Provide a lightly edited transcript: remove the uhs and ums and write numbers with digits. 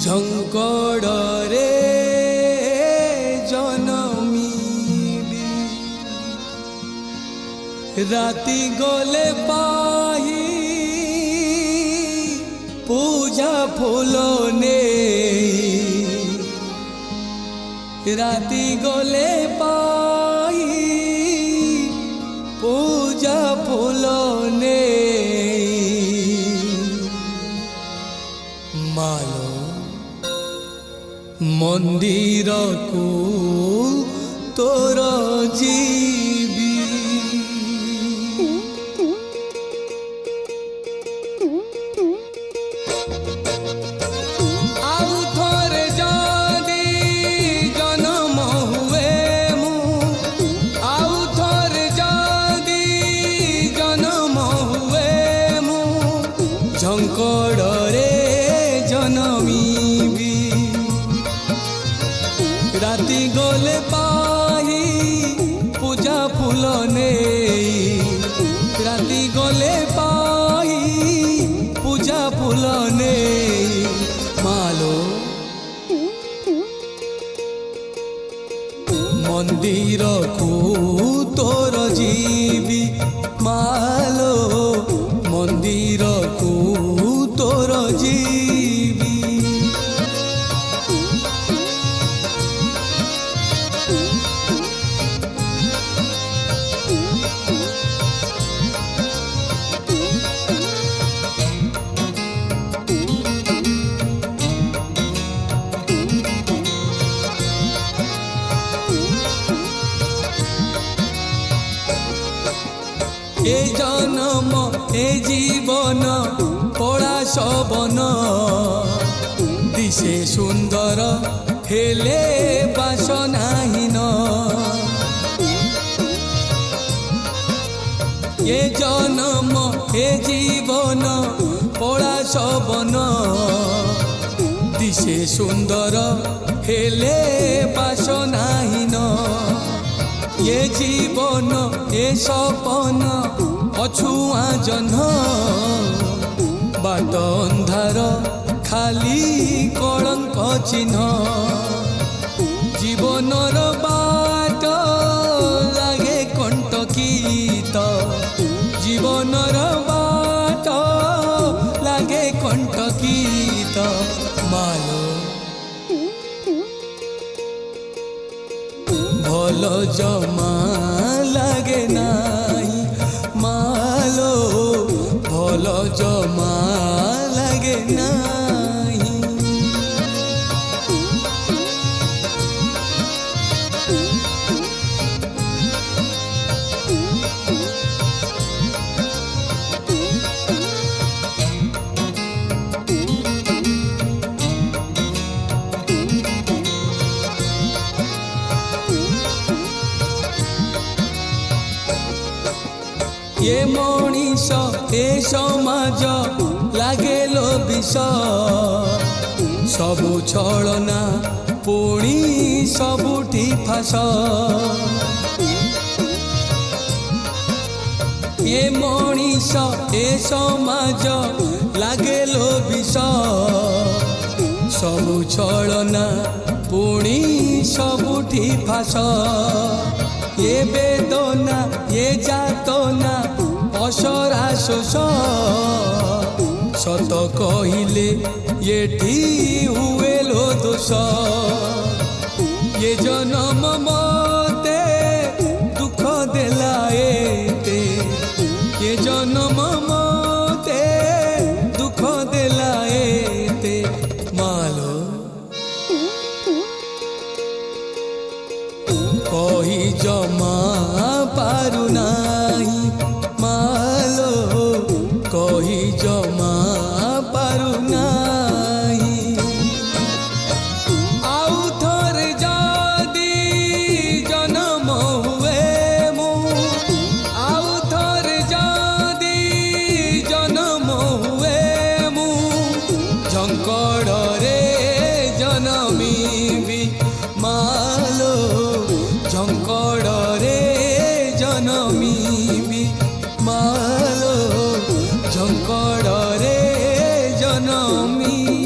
ঝঙ্কড়রে জনমিবি রাতি গলে পাহি পূজা ফুল নেই রাতি গলে পাহি পূজা ফুল নেই মালো मंदिर को तोर जीवी आउ थोरे जदि जन्म हुए मु आउ थोरे जदि जन्म हुए मु झंकड़रे जनमीबी राति गले पाही पूजा फूल नहीं राति गले पाही पूजा फूल नहीं मालो मंदिर को तोर जीवी मालो मंदिर को तोर जीवी ए जन्म ए जीवन पड़ा सबन दिशे सुंदर हेले बासनाहीन ए जन्म ए जीवन पड़ा सबन दिशे सुंदर हेले बासनाहीन ये जीवन ए सपन अछुआ जन्ह बाट अंधार खाली कलंक चिन्ह जीवनर बाट लागे कंटकीत जीवनर बाट लागे कंटकीत मालो भल जमा लागे नाही मालो भल जमा लागे नाही ये मनीष ए समाज लागे लो विष सबु छलना पुणी सबुठी फास ये मनीष ए समाज लागे लो विष सबु छलना पुणी सबुठी फास ये वेदना ये जातना असरा शोष सत कहिले ये हुए लो दोष ये जन्म मते दुख देला एते ये जन्म मते दुख देला एते मालो कही जमा पारु नाही मालो कही जमा पारु नाही आउ थोरे जदि जन्म हुए मु आउ थोरे जदि जन्म हुए मु झंकड़रे जनमीबी मालो झंकड़रे जनमीबी मालो झंकड़रे जनमी।